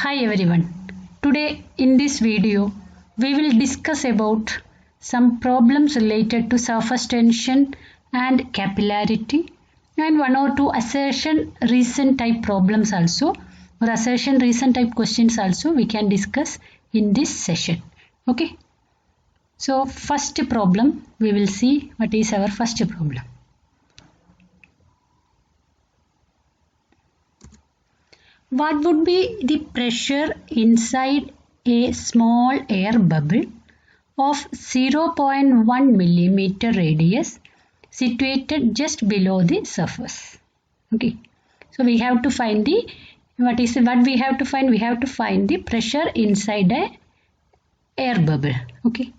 Hi everyone. Today in this video we will discuss about some problems related to surface tension and capillarity and one or two assertion reason type problems also or assertion reason type questions also we can discuss in this session. Okay. So first problem we will see what is our first problem. What would be the pressure inside a small air bubble of 0.1 millimeter radius situated just below the surface? Okay, so we have to find the we have to find the pressure inside a air bubble. Okay,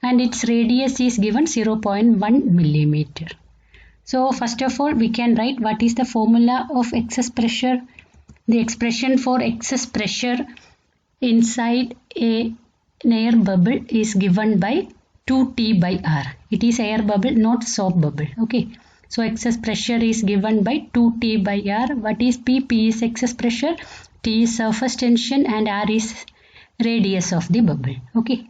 and its radius is given 0.1 millimeter. So first of all we can write what is the formula of excess pressure. The expression for excess pressure inside an air bubble is given by 2T by R. It is air bubble, not soap bubble. Okay. So excess pressure is given by 2T by R. What is P? P is excess pressure, T is surface tension and R is radius of the bubble. Okay.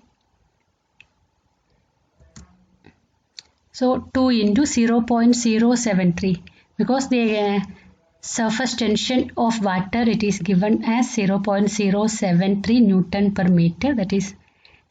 So 2 into 0.073 because the surface tension of water it is given as 0.073 Newton per meter, that is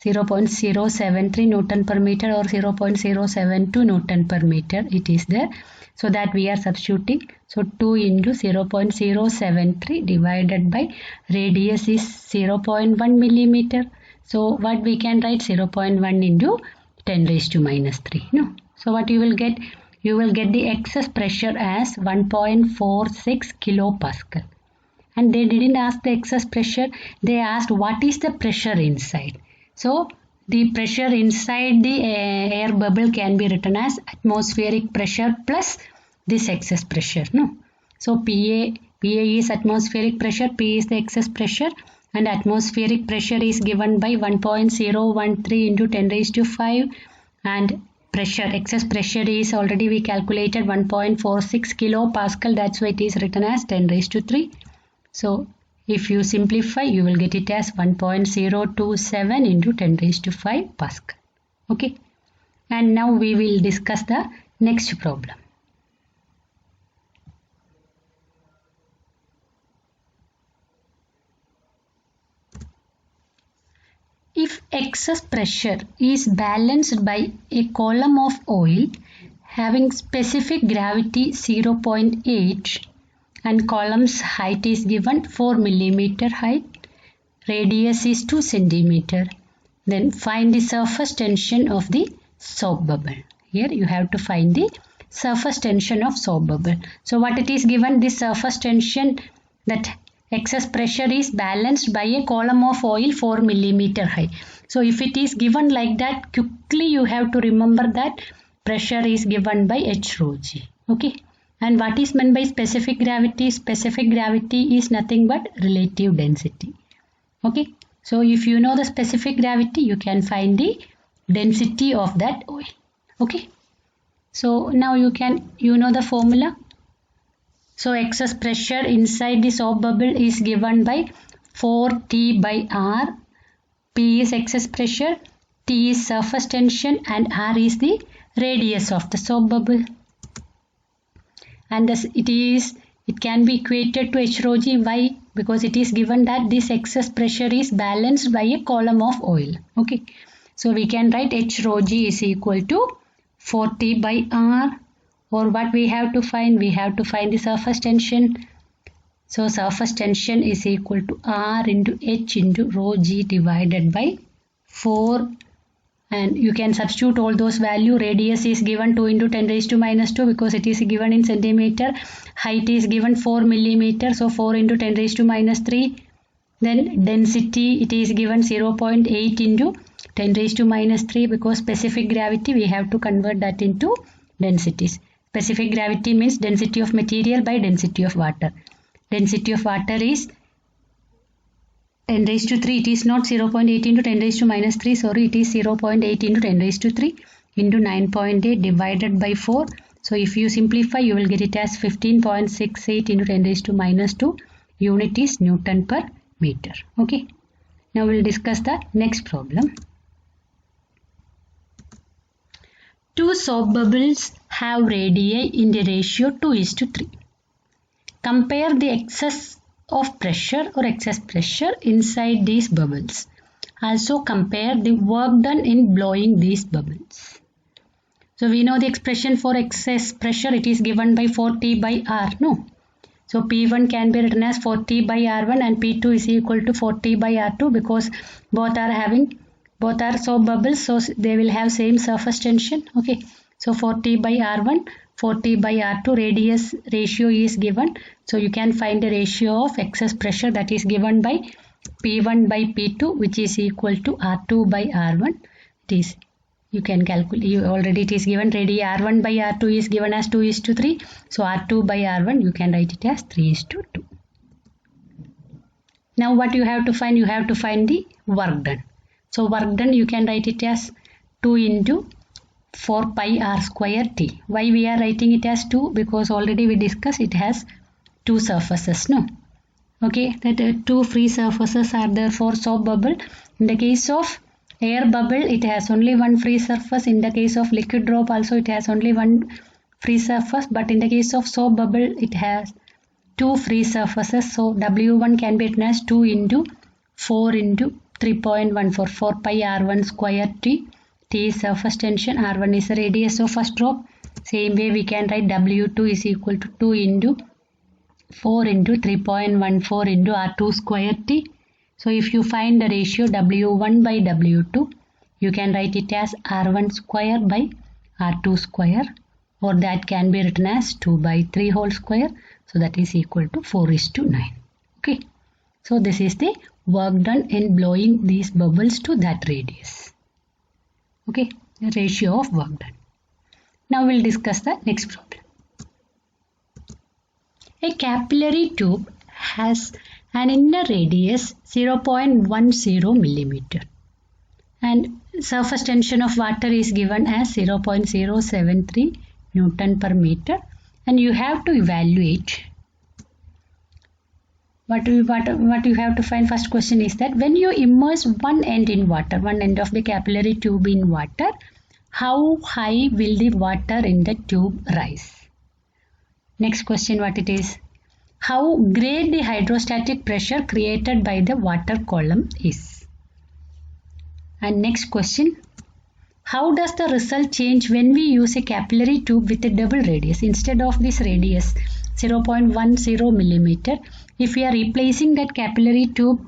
0.073 Newton per meter or 0.072 Newton per meter it is there. So that we are substituting. So 2 into 0.073 divided by radius is 0.1 millimeter. So what we can write 0.1 into 10 raised to minus 3. No. So what you will get? You will get the excess pressure as 1.46 kilopascal. And they didn't ask the excess pressure, they asked what is the pressure inside. So the pressure inside the air bubble can be written as atmospheric pressure plus this excess pressure. No. So PA is atmospheric pressure, P is the excess pressure, and atmospheric pressure is given by 1.013 into 10 raised to 5 and excess pressure is already we calculated 1.46 kilopascal, that's why it is written as 10 raised to 3. So if you simplify you will get it as 1.027 into 10 raised to 5 pascal. Okay, and now we will discuss the next problem. If excess pressure is balanced by a column of oil having specific gravity 0.8 and column's height is given 4 millimeter height, radius is 2 centimeter, then find the surface tension of the soap bubble. Here you have to find the surface tension of soap bubble. So what it is given, this surface tension, that excess pressure is balanced by a column of oil 4 millimeter high. So if it is given like that, quickly you have to remember that pressure is given by H rho G. Okay. And what is meant by specific gravity? Specific gravity is nothing but relative density. Okay. So if you know the specific gravity, you can find the density of that oil. Okay. So now you know the formula. So excess pressure inside the soap bubble is given by 4T by R. P is excess pressure, T is surface tension and R is the radius of the soap bubble. And thus it can be equated to H rho G. Why? Because it is given that this excess pressure is balanced by a column of oil. Okay. So we can write H rho G is equal to 4T by R. Or what we have to find? We have to find the surface tension. So surface tension is equal to R into H into rho G divided by 4. And you can substitute all those values. Radius is given 2 into 10 raised to minus 2 because it is given in centimeter. Height is given 4 millimeter. So 4 into 10 raised to minus 3. Then density it is given 0.8 into 10 raised to minus 3 because specific gravity we have to convert that into densities. Specific gravity means density of material by density of water. Density of water is 10 raised to 3. It is not 0.8 into 10 raised to minus 3. Sorry, it is 0.8 into 10 raised to 3 into 9.8 divided by 4. So if you simplify, you will get it as 15.68 into 10 raised to minus 2. Unit is Newton per meter. Okay. Now we'll discuss the next problem. Two soap bubbles have radii in the ratio 2:3. Compare the excess of pressure or excess pressure inside these bubbles. Also compare the work done in blowing these bubbles. So we know the expression for excess pressure, it is given by 4T by R, no? So P1 can be written as 4T by R1 and P2 is equal to 4T by R2 because both are soap bubbles, so they will have same surface tension. Okay, so 4T by R1, 4T by R2 radius ratio is given. So you can find the ratio of excess pressure that is given by P1 by P2, which is equal to R2 by R1. It is, you can calculate, already it is given, radii R1 by R2 is given as 2:3. So R2 by R1 you can write it as 3:2. Now what you have to find? You have to find the work done. So work done you can write it as 2 into 4 pi r square t. Why we are writing it as 2? Because already we discussed it has two surfaces, no? Okay, that two free surfaces are there for soap bubble. In the case of air bubble it has only one free surface. In the case of liquid drop also it has only one free surface, but in the case of soap bubble it has two free surfaces. So W1 can be written as 2 into 4 into 3.14, 4 pi r1 square t. T is surface tension, r1 is the radius of first drop. Same way we can write W2 is equal to 2 into 4 into 3.14 into r2 square t. So if you find the ratio W1 by W2, you can write it as R1 square by R2 square, or that can be written as 2 by 3 whole square. So that is equal to 4:9. Okay. So this is the work done in blowing these bubbles to that radius. Okay. The ratio of work done. Now we'll discuss the next problem. A capillary tube has an inner radius 0.10 millimeter and surface tension of water is given as 0.073 Newton per meter, and you have to evaluate what you have to find. First question is that when you immerse one end in water, one end of the capillary tube in water, how high will the water in the tube rise? Next question, what it is? How great the hydrostatic pressure created by the water column is. And next question, how does the result change when we use a capillary tube with a double radius? Instead of this radius 0.10 millimeter, if we are replacing that capillary tube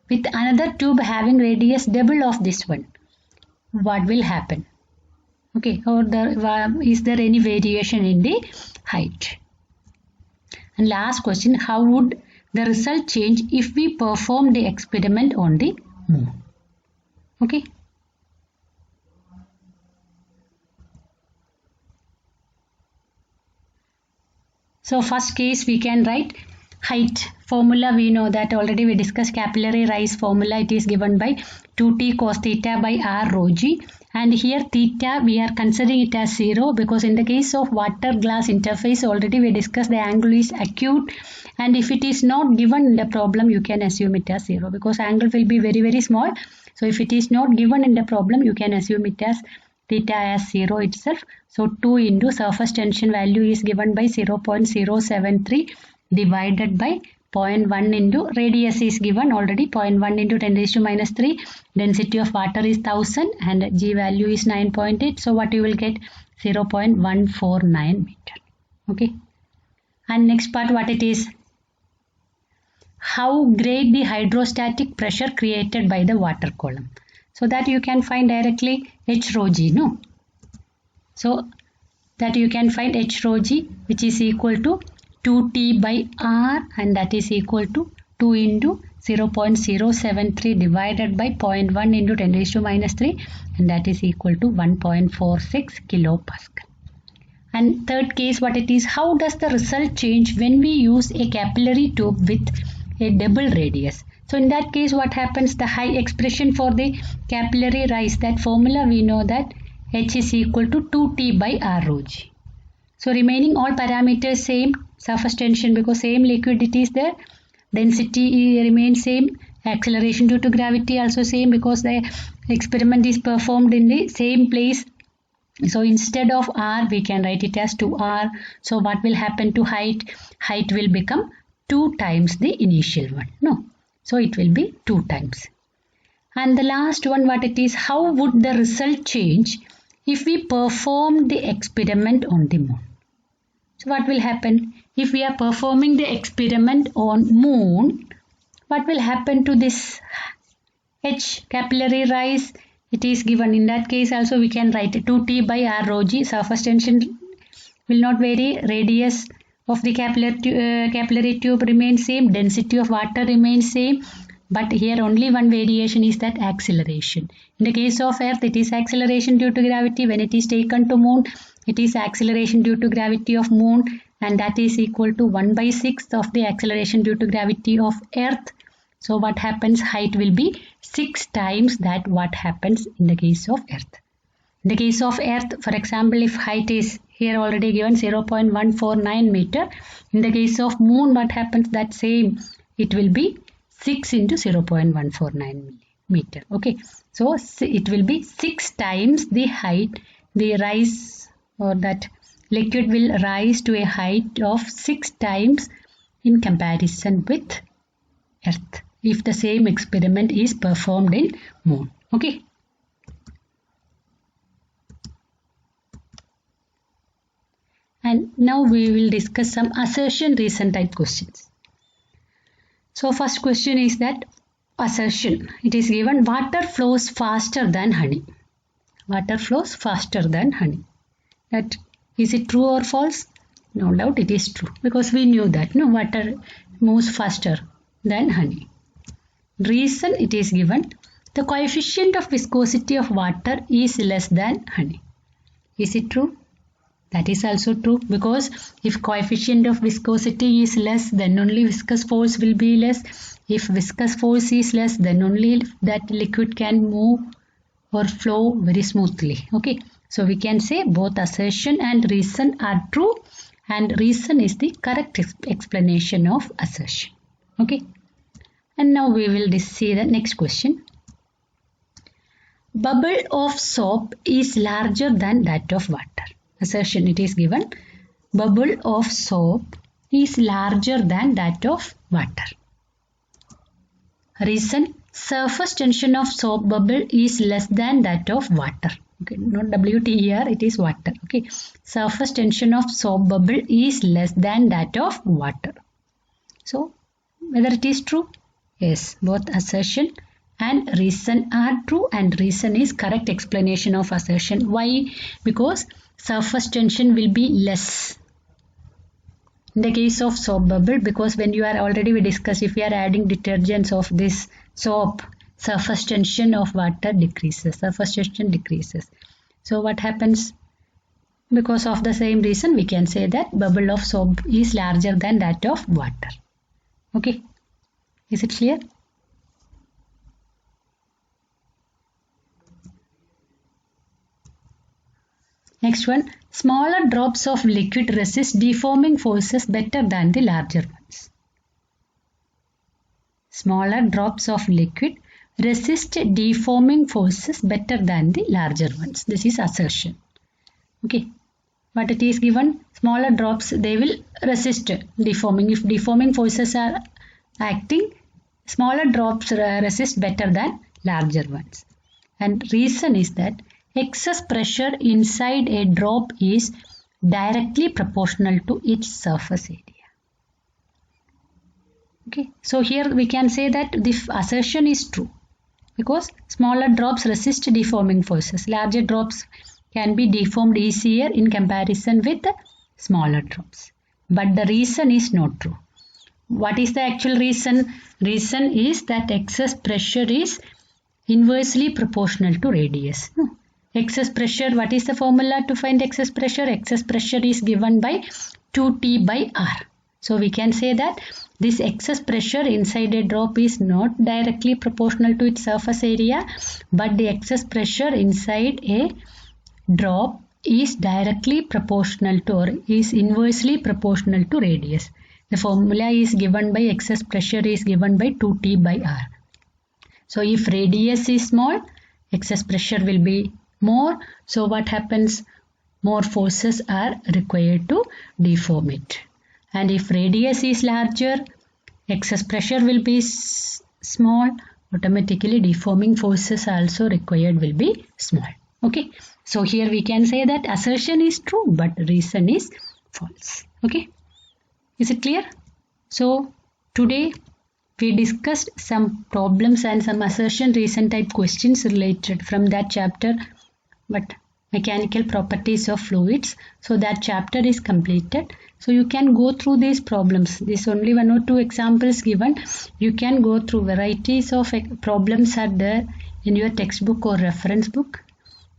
with another tube having radius double of this one, what will happen? Okay, or is there any variation in the height? And last question, how would the result change if we perform the experiment on the moon? Okay. So first case we can write height. Formula we know that already we discussed capillary rise formula. It is given by 2t cos theta by r rho g. And here theta we are considering it as 0 because in the case of water glass interface already we discussed the angle is acute, and if it is not given in the problem you can assume it as 0 because angle will be very small. So if it is not given in the problem you can assume it as theta as 0 itself. So 2 into surface tension value is given by 0.073 divided by 0.1 into radius is given already 0.1 into 10 raised to minus 3. Density of water is 1000 and G value is 9.8. So what you will get? 0.149 meter. Okay. And next part what it is? How great the hydrostatic pressure created by the water column. So that you can find directly H rho G, no? So that you can find H rho G which is equal to 2T by R, and that is equal to 2 into 0.073 divided by 0.1 into 10 raised to minus 3, and that is equal to 1.46 kilopascal. And third case what it is, how does the result change when we use a capillary tube with a double radius? So in that case what happens, the high expression for the capillary rise, that formula we know that H is equal to 2T by R rho G. So remaining all parameters same, surface tension because same liquidity is there, density remains same, acceleration due to gravity also same, because the experiment is performed in the same place. So instead of r we can write it as 2r. So what will happen to height? Height will become 2 times the initial one. No, so it will be 2 times. And the last one, what it is, how would the result change if we perform the experiment on the moon? So what will happen if we are performing the experiment on moon? What will happen to this H, capillary rise? It is given. In that case also we can write 2T by R rho G. Surface tension will not vary. Radius of the capillary tube remains same. Density of water remains same. But here only one variation is that acceleration. In the case of Earth, it is acceleration due to gravity. When it is taken to moon, it is acceleration due to gravity of moon, and that is equal to 1/6 of the acceleration due to gravity of Earth. So what happens? Height will be 6 times that what happens in the case of Earth. In the case of Earth, for example, if height is here already given 0.149 meter, in the case of moon, what happens? That same, it will be 6 into 0.149 meter. Okay, so it will be 6 times the height. The rise, or that liquid will rise to a height of 6 times in comparison with Earth if the same experiment is performed in moon. Okay. And now we will discuss some assertion reason type questions. So first question is that assertion. It is given water flows faster than honey. Water flows faster than honey. That is it true or false? No doubt it is true, because we knew that no, water moves faster than honey. Reason, it is given the coefficient of viscosity of water is less than honey. Is it true? That is also true, because if coefficient of viscosity is less, then only viscous force will be less. If viscous force is less, then only that liquid can move or flow very smoothly. Okay, so we can say both assertion and reason are true, and reason is the correct explanation of assertion. Okay, and now we will see the next question. Bubble of soap is larger than that of water. Assertion, it is given bubble of soap is larger than that of water. Reason, surface tension of soap bubble is less than that of water. Okay, not WT here, it is water. Okay, surface tension of soap bubble is less than that of water. So whether it is true? Yes, both assertion and reason are true, and reason is correct explanation of assertion. Why? Because surface tension will be less in the case of soap bubble, because when you are already we discussed, if we are adding detergents of this soap, surface tension of water decreases, surface tension decreases. So what happens? Because of the same reason we can say that bubble of soap is larger than that of water. Okay, is it clear? Next one, smaller drops of liquid resist deforming forces better than the larger ones. Smaller drops of liquid resist deforming forces better than the larger ones. This is assertion. Okay, but it is given smaller drops, they will resist deforming. If deforming forces are acting, smaller drops resist better than larger ones. And reason is that excess pressure inside a drop is directly proportional to its surface area. Okay, so here we can say that this assertion is true, because smaller drops resist deforming forces. Larger drops can be deformed easier in comparison with the smaller drops. But the reason is not true. What is the actual reason? Reason is that excess pressure is inversely proportional to radius. No. Excess pressure, what is the formula to find excess pressure? Excess pressure is given by 2T by R. So we can say that this excess pressure inside a drop is not directly proportional to its surface area, but the excess pressure inside a drop is directly proportional to, or is inversely proportional to radius. The formula is given by excess pressure is given by 2T by R. So if radius is small, excess pressure will be more. So what happens? More forces are required to deform it. And if radius is larger, excess pressure will be small. Automatically deforming forces also required will be small. Okay. So here we can say that assertion is true but reason is false. Okay. Is it clear? So today we discussed some problems and some assertion reason type questions related from that chapter. But mechanical properties of fluids. So that chapter is completed. So you can go through these problems. This only 1 or 2 examples given. You can go through varieties of problems are there in your textbook or reference book.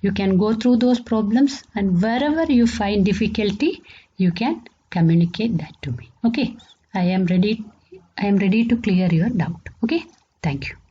You can go through those problems and wherever you find difficulty, you can communicate that to me. Okay. I am ready to clear your doubt. Okay. Thank you.